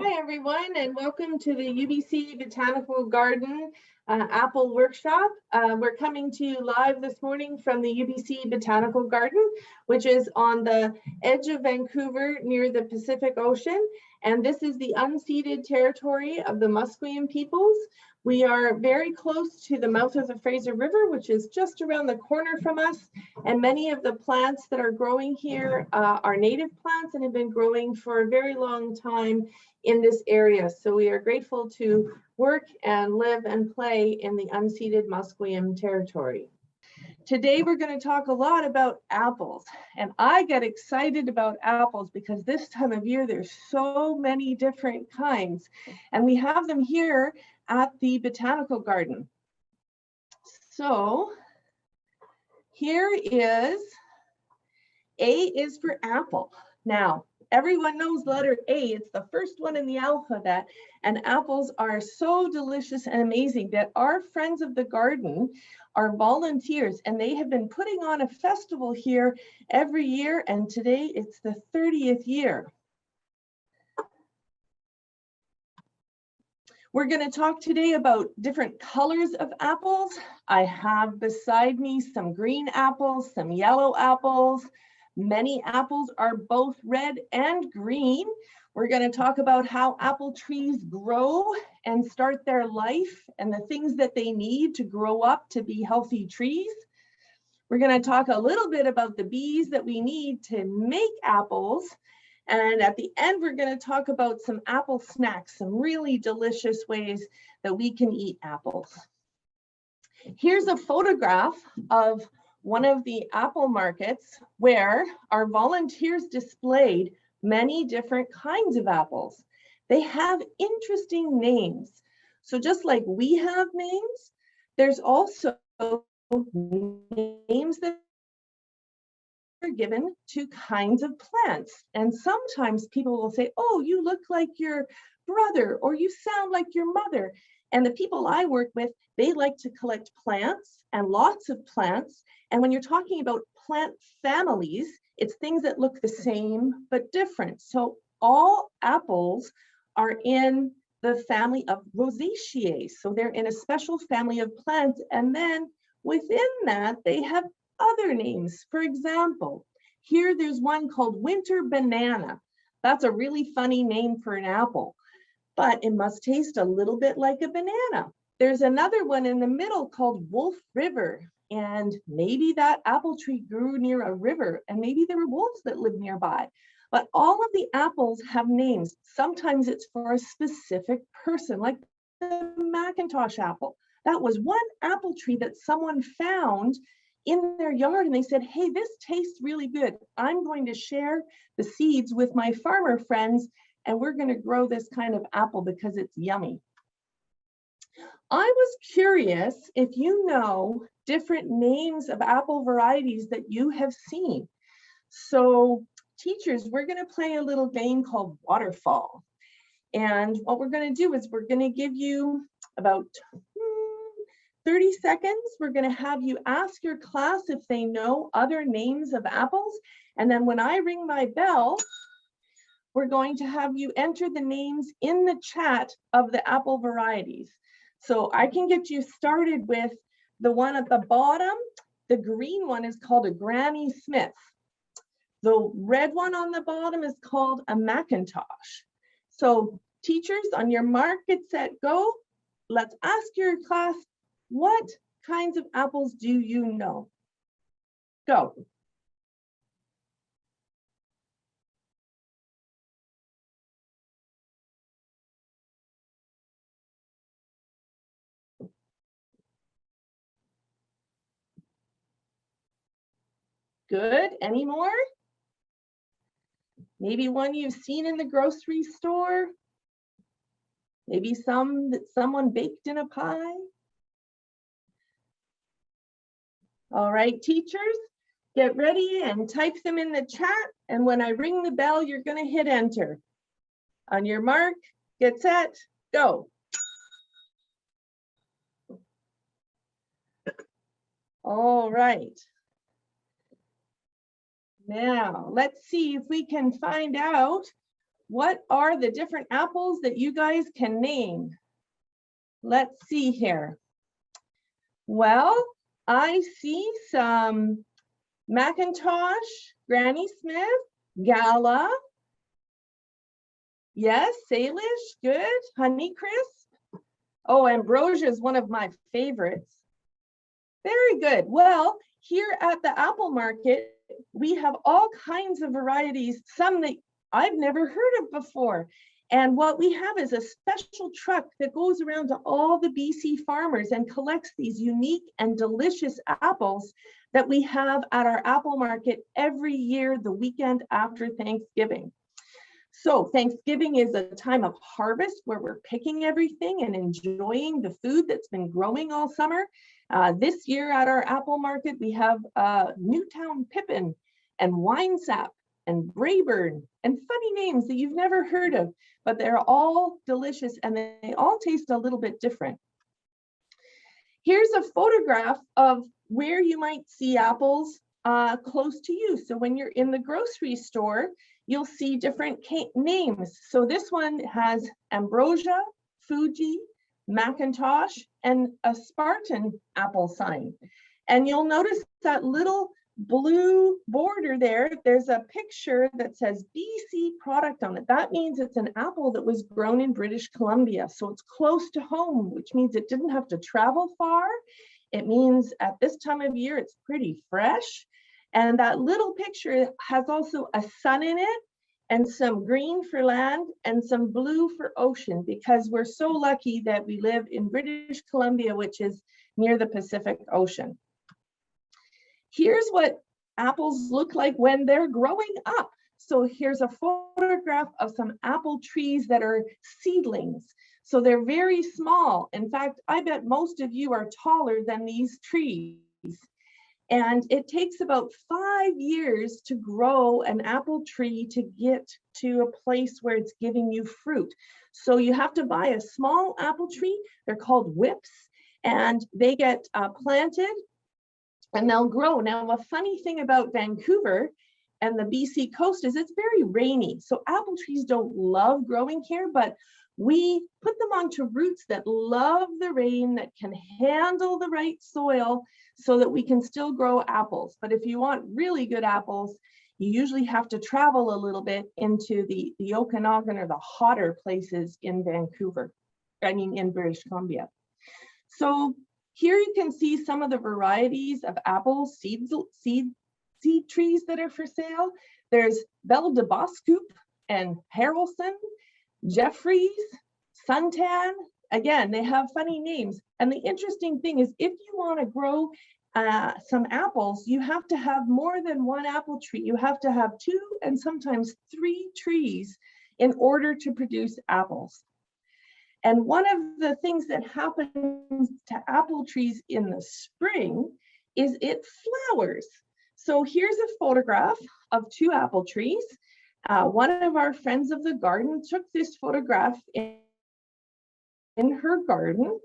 Hi everyone, and welcome to the UBC Botanical Garden Apple Workshop. We're coming to you live this morning from the UBC Botanical Garden, which is on the edge of Vancouver near the Pacific Ocean. And this is the unceded territory of the Musqueam peoples. We are very close to the mouth of the Fraser River, which is just around the corner from us. And many of the plants that are growing here are native plants and have been growing for a very long time in this area. So we are grateful to work and live and play in the unceded Musqueam territory. Today we're going to talk a lot about apples, and I get excited about apples because this time of year there's so many different kinds, and we have them here at the Botanical Garden. So here is A is for apple. Now, everyone knows letter A. It's the first one in the alphabet, and apples are so delicious and amazing that our friends of the garden are volunteers, and they have been putting on a festival here every year, and today it's the 30th year. We're going to talk today about different colors of apples. I have beside me some green apples, some yellow apples. Many apples are both red and green. We're going to talk about how apple trees grow and start their life and the things that they need to grow up to be healthy trees. We're going to talk a little bit about the bees that we need to make apples. And at the end, we're going to talk about some apple snacks, some really delicious ways that we can eat apples. Here's a photograph of one of the apple markets where our volunteers displayed many different kinds of apples. They have interesting names. So just like we have names, there's also names that are given to kinds of plants. And sometimes people will say, oh, you look like your brother, or you sound like your mother. And the people I work with, they like to collect plants and lots of plants. And when you're talking about plant families, it's things that look the same but different. So all apples are in the family of Rosaceae. So they're in a special family of plants. And then within that, they have other names. For example, here there's one called winter banana. That's a really funny name for an apple, but it must taste a little bit like a banana. There's another one in the middle called Wolf River, and maybe that apple tree grew near a river, and maybe there were wolves that lived nearby. But all of the apples have names. Sometimes it's for a specific person, like the Macintosh apple. That was one apple tree that someone found in their yard, and they said, hey, this tastes really good. I'm going to share the seeds with my farmer friends, and we're going to grow this kind of apple because it's yummy. I was curious if you know different names of apple varieties that you have seen. So teachers, we're going to play a little game called Waterfall. And what we're going to do is we're going to give you about 30 seconds. We're going to have you ask your class if they know other names of apples. And then when I ring my bell, we're going to have you enter the names in the chat of the apple varieties. So I can get you started with the one at the bottom. The green one is called a Granny Smith. The red one on the bottom is called a Macintosh. So teachers, on your mark, get set, go. Let's ask your class, what kinds of apples do you know? Go. Good. Any more? Maybe one you've seen in the grocery store? Maybe some that someone baked in a pie? All right, teachers, get ready and type them in the chat. And when I ring the bell, you're going to hit enter. On your mark, get set, go. All right. Now, let's see if we can find out What are the different apples that you guys can name? Let's see here. Well, I see some Macintosh, Granny Smith, Gala. Yes, Salish, good. Honeycrisp. Oh, Ambrosia is one of my favorites. Very good. Well, here at the apple market, we have all kinds of varieties, some that I've never heard of before. And what we have is a special truck that goes around to all the BC farmers and collects these unique and delicious apples that we have at our apple market every year, the weekend after Thanksgiving. So Thanksgiving is a time of harvest where we're picking everything and enjoying the food that's been growing all summer. This year at our apple market, we have Newtown Pippin and Winesap and Brayburn and funny names that you've never heard of, but they're all delicious and they all taste a little bit different. Here's a photograph of where you might see apples close to you. So when you're in the grocery store, you'll see different names. So this one has Ambrosia, Fuji, Macintosh, and a Spartan apple sign. And you'll notice that little blue border there, there's a picture that says BC product on it. That means it's an apple that was grown in British Columbia. So it's close to home, which means it didn't have to travel far. It means at this time of year, it's pretty fresh. And that little picture has also a sun in it and some green for land and some blue for ocean, because we're so lucky that we live in British Columbia, which is near the Pacific Ocean. Here's what apples look like when they're growing up. So here's a photograph of some apple trees that are seedlings. So they're very small. In fact, I bet most of you are taller than these trees. And it takes about 5 years to grow an apple tree to get to a place where it's giving you fruit. So you have to buy a small apple tree. They're called whips, and they get planted and they'll grow. Now, a funny thing about Vancouver and the BC coast is it's very rainy. So apple trees don't love growing here, but we put them onto roots that love the rain, that can handle the right soil so that we can still grow apples. But if you want really good apples, you usually have to travel a little bit into the Okanagan or the hotter places in Vancouver, in British Columbia. So here you can see some of the varieties of apple seed trees that are for sale. There's Belle de Boscoup and Harrelson, Jeffries, Suntan. Again, they have funny names. And the interesting thing is, if you want to grow some apples, you have to have more than one apple tree. You have to have 2 and sometimes 3 trees in order to produce apples. And one of the things that happens to apple trees in the spring is it flowers. So here's a photograph of 2 apple trees. One of our friends of the garden took this photograph in her garden,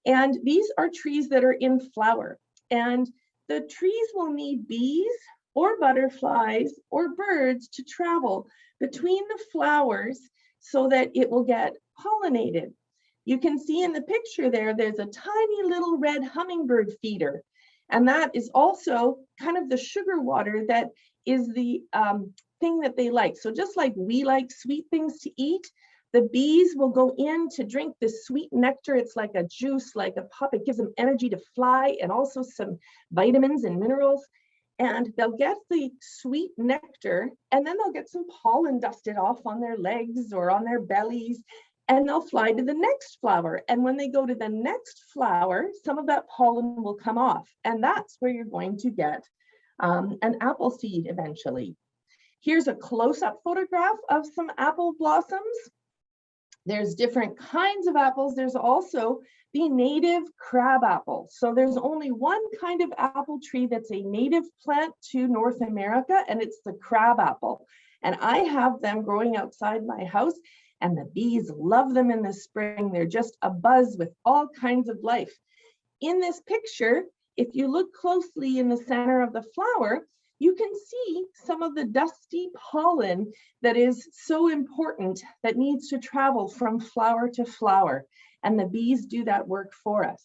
and these are trees that are in flower. And the trees will need bees or butterflies or birds to travel between the flowers so that it will get pollinated. You can see in the picture there's a tiny little red hummingbird feeder. And that is also kind of the sugar water that is the thing that they like. So just like we like sweet things to eat, the bees will go in to drink this sweet nectar. It's like a juice, like a pop. It gives them energy to fly and also some vitamins and minerals. And they'll get the sweet nectar, and then they'll get some pollen dusted off on their legs or on their bellies, and they'll fly to the next flower. And when they go to the next flower, some of that pollen will come off. And that's where you're going to get an apple seed eventually. Here's a close-up photograph of some apple blossoms. There's different kinds of apples. There's also the native crab apple. So there's only one kind of apple tree that's a native plant to North America, and it's the crab apple. And I have them growing outside my house, and the bees love them in the spring. They're just abuzz with all kinds of life. In this picture, if you look closely in the center of the flower, you can see some of the dusty pollen that is so important that needs to travel from flower to flower. And the bees do that work for us.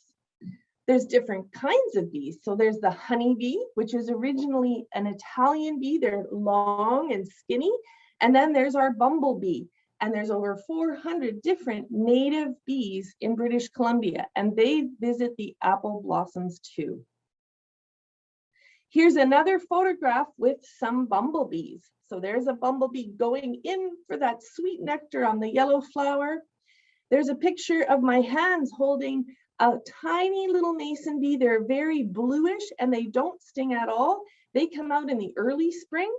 There's different kinds of bees. So there's the honeybee, which is originally an Italian bee. They're long and skinny. And then there's our bumblebee. And there's over 400 different native bees in British Columbia, and they visit the apple blossoms too. Here's another photograph with some bumblebees. So there's a bumblebee going in for that sweet nectar on the yellow flower. There's a picture of my hands holding a tiny little mason bee. They're very bluish and they don't sting at all. They come out in the early spring.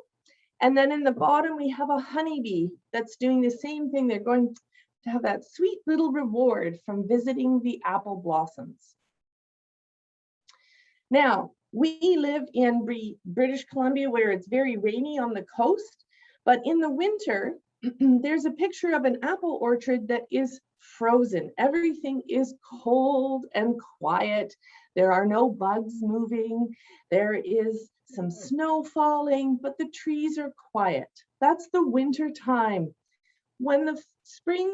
And then in the bottom, we have a honeybee that's doing the same thing. They're going to have that sweet little reward from visiting the apple blossoms. Now, we live in British Columbia where it's very rainy on the coast, but in the winter, there's a picture of an apple orchard that is frozen. Everything is cold and quiet. There are no bugs moving. There is some snow falling, but the trees are quiet. That's the winter time. When the spring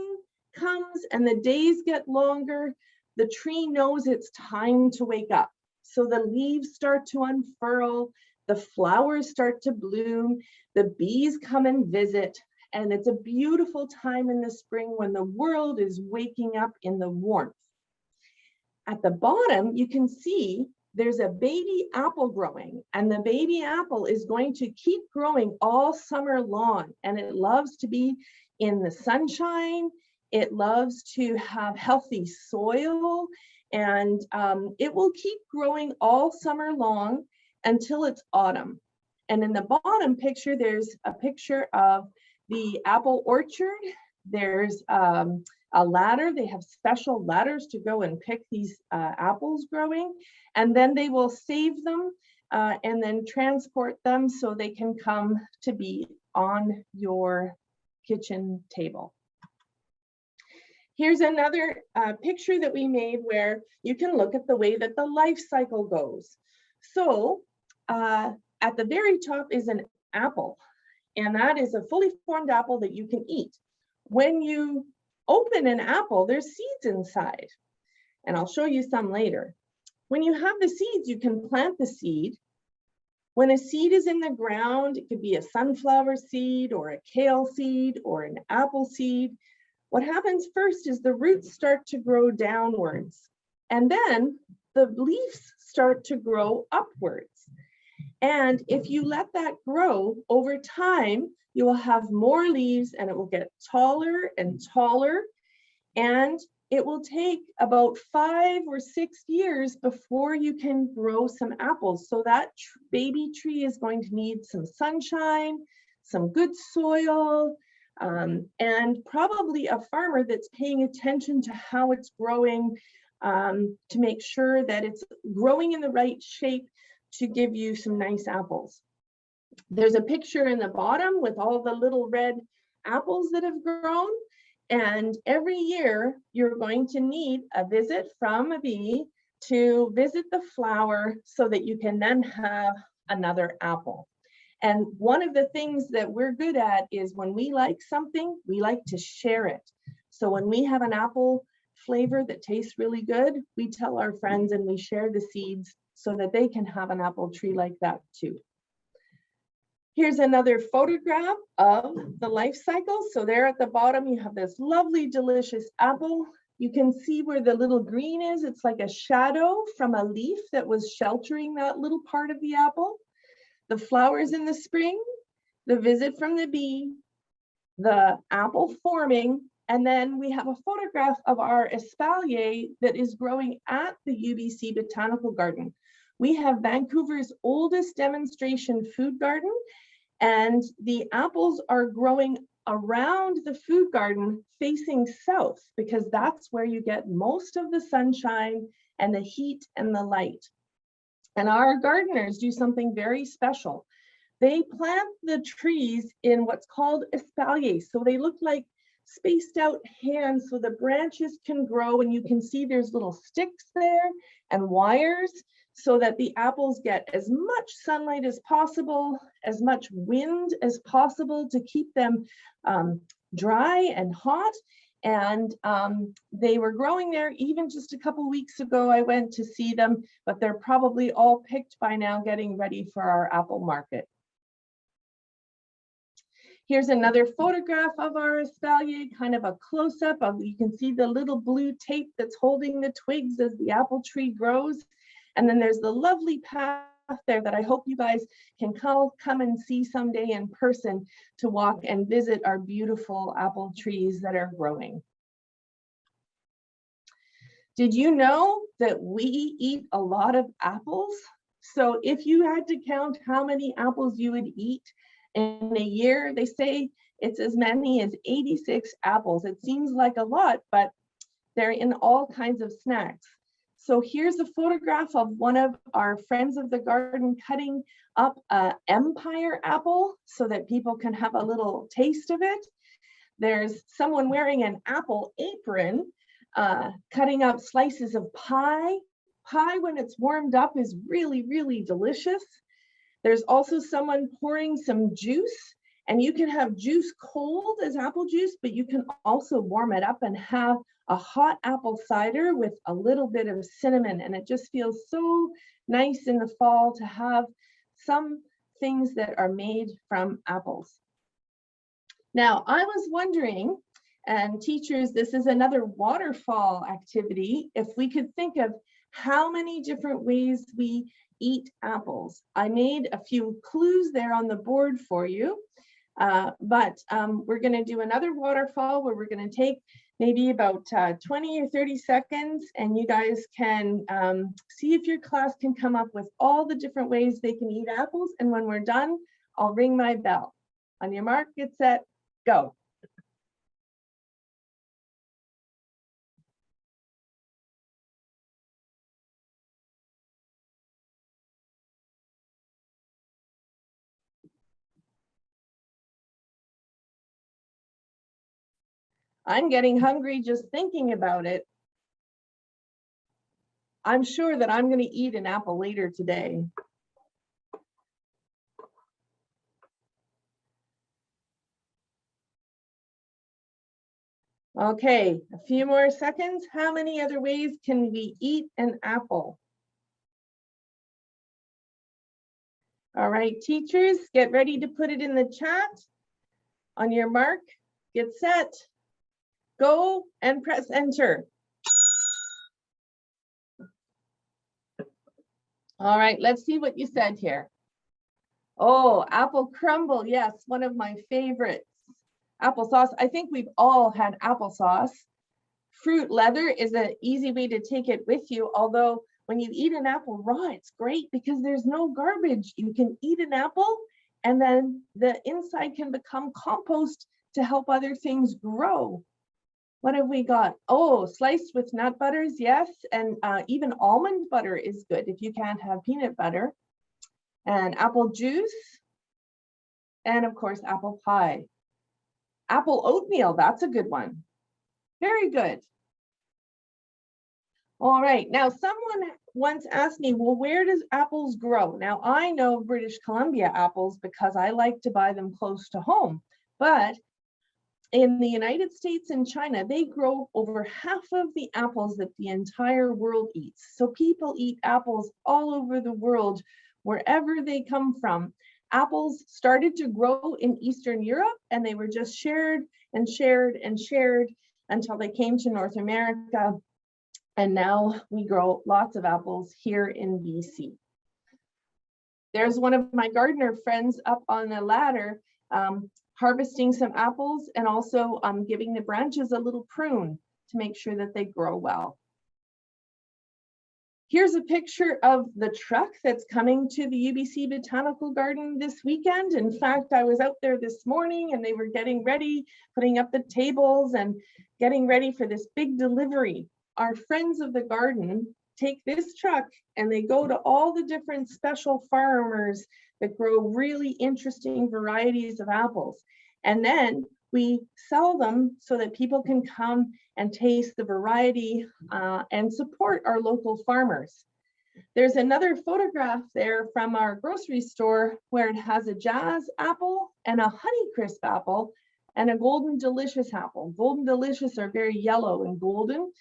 comes and the days get longer, the tree knows it's time to wake up. So the leaves start to unfurl, the flowers start to bloom, the bees come and visit, and it's a beautiful time in the spring when the world is waking up in the warmth. At the bottom, you can see there's a baby apple growing, and the baby apple is going to keep growing all summer long, and it loves to be in the sunshine. It loves to have healthy soil, and it will keep growing all summer long until it's autumn. And in the bottom picture, there's a picture of the apple orchard. There's a ladder. They have special ladders to go and pick these apples growing, and then they will save them and then transport them so they can come to be on your kitchen table. Here's another picture that we made where you can look at the way that the life cycle goes. So at the very top is an apple, and that is a fully formed apple that you can eat. When you open an apple, there's seeds inside, and I'll show you some later. When you have the seeds, you can plant the seed. When a seed is in the ground, it could be a sunflower seed or a kale seed or an apple seed. What happens first is the roots start to grow downwards, and then the leaves start to grow upwards. And if you let that grow over time, you will have more leaves and it will get taller and taller. And it will take about 5 or 6 years before you can grow some apples. So that baby tree is going to need some sunshine, some good soil, and probably a farmer that's paying attention to how it's growing to make sure that it's growing in the right shape to give you some nice apples. There's a picture in the bottom with all the little red apples that have grown. And every year you're going to need a visit from a bee to visit the flower so that you can then have another apple. And one of the things that we're good at is when we like something, we like to share it. So when we have an apple flavor that tastes really good, we tell our friends and we share the seeds so that they can have an apple tree like that too. Here's another photograph of the life cycle. So there at the bottom, you have this lovely, delicious apple. You can see where the little green is. It's like a shadow from a leaf that was sheltering that little part of the apple. The flowers in the spring, the visit from the bee, the apple forming, and then we have a photograph of our espalier that is growing at the UBC Botanical Garden. We have Vancouver's oldest demonstration food garden, and the apples are growing around the food garden facing south because that's where you get most of the sunshine and the heat and the light. And our gardeners do something very special. They plant the trees in what's called espaliers. So they look like spaced out hands so the branches can grow, and you can see there's little sticks there and wires so that the apples get as much sunlight as possible, as much wind as possible to keep them dry and hot. And they were growing there even just a couple weeks ago. I went to see them, but they're probably all picked by now, getting ready for our apple market. Here's another photograph of our espalier, kind of a close-up of, you can see the little blue tape that's holding the twigs as the apple tree grows. And then there's the lovely path there that I hope you guys can come and see someday in person, to walk and visit our beautiful apple trees that are growing. Did you know that we eat a lot of apples? So if you had to count how many apples you would eat in a year, they say it's as many as 86 apples. It seems like a lot, but they're in all kinds of snacks. So here's a photograph of one of our friends of the garden cutting up an Empire apple so that people can have a little taste of it. There's someone wearing an apple apron, cutting up slices of pie. Pie, when it's warmed up, is really, really delicious. There's also someone pouring some juice, and you can have juice cold as apple juice, but you can also warm it up and have a hot apple cider with a little bit of cinnamon. And it just feels so nice in the fall to have some things that are made from apples. Now, I was wondering, and teachers, this is another waterfall activity, if we could think of how many different ways we eat apples. I made a few clues there on the board for you, but we're going to do another waterfall where we're going to take maybe about 20 or 30 seconds, and you guys can see if your class can come up with all the different ways they can eat apples. And when we're done, I'll ring my bell. On your mark, get set, go. I'm getting hungry just thinking about it. I'm sure that I'm going to eat an apple later today. Okay, a few more seconds. How many other ways can we eat an apple? All right, teachers, get ready to put it in the chat. On your mark, get set, go, and press enter. All right, let's see what you said here. Oh, apple crumble, yes, one of my favorites. Applesauce, I think we've all had applesauce. Fruit leather is an easy way to take it with you, although when you eat an apple raw, it's great because there's no garbage. You can eat an apple and then the inside can become compost to help other things grow. What have we got? Oh, sliced with nut butters, yes. And even almond butter is good if you can't have peanut butter. And apple juice. And of course, apple pie. Apple oatmeal, that's a good one. Very good. All right, now someone once asked me, well, where does apples grow? Now I know British Columbia apples because I like to buy them close to home, but in the United States and China, they grow over half of the apples that the entire world eats. So people eat apples all over the world, wherever they come from. Apples started to grow in Eastern Europe, and they were just shared and shared and shared until they came to North America. And now we grow lots of apples here in BC. There's one of my gardener friends up on the ladder harvesting some apples and also giving the branches a little prune to make sure that they grow well. Here's a picture of the truck that's coming to the UBC Botanical Garden this weekend. In fact, I was out there this morning and they were getting ready, putting up the tables and getting ready for this big delivery. Our friends of the garden take this truck and they go to all the different special farmers that grow really interesting varieties of apples. And then we sell them so that people can come and taste the variety and support our local farmers. There's another photograph there from our grocery store where it has a Jazz apple and a Honeycrisp apple and a Golden Delicious apple. Golden Delicious are very yellow and golden.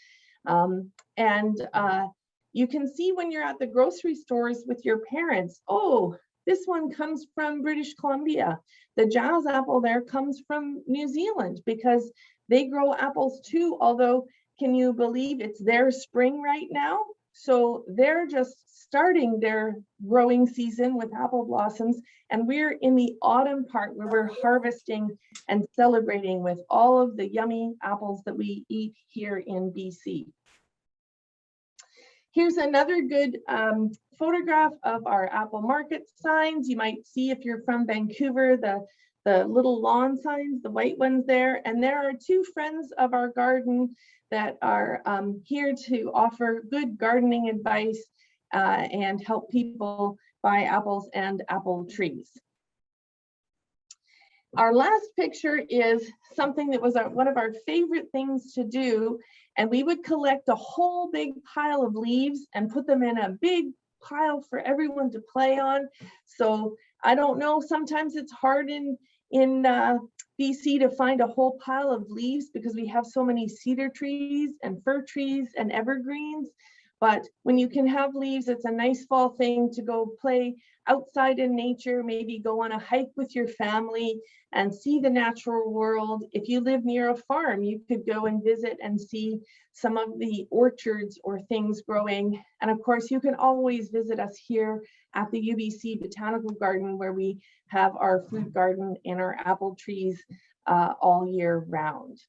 You can see when you're at the grocery stores with your parents, oh, this one comes from British Columbia. The Jazz apple there comes from New Zealand because they grow apples too, although can you believe it's their spring right now? So they're just starting their growing season with apple blossoms, and we're in the autumn part where we're harvesting and celebrating with all of the yummy apples that we eat here in BC. Here's another good photograph of our apple market signs. You might see if you're from Vancouver, the little lawn signs, the white ones there. And there are two friends of our garden that are here to offer good gardening advice and help people buy apples and apple trees. Our last picture is something that was one of our favorite things to do, and we would collect a whole big pile of leaves and put them in a big pile for everyone to play on. So I don't know, sometimes it's hard in BC to find a whole pile of leaves because we have so many cedar trees and fir trees and evergreens. But when you can have leaves, it's a nice fall thing to go play outside in nature, maybe go on a hike with your family and see the natural world. If you live near a farm, you could go and visit and see some of the orchards or things growing. And of course, you can always visit us here at the UBC Botanical Garden, where we have our fruit garden and our apple trees all year round.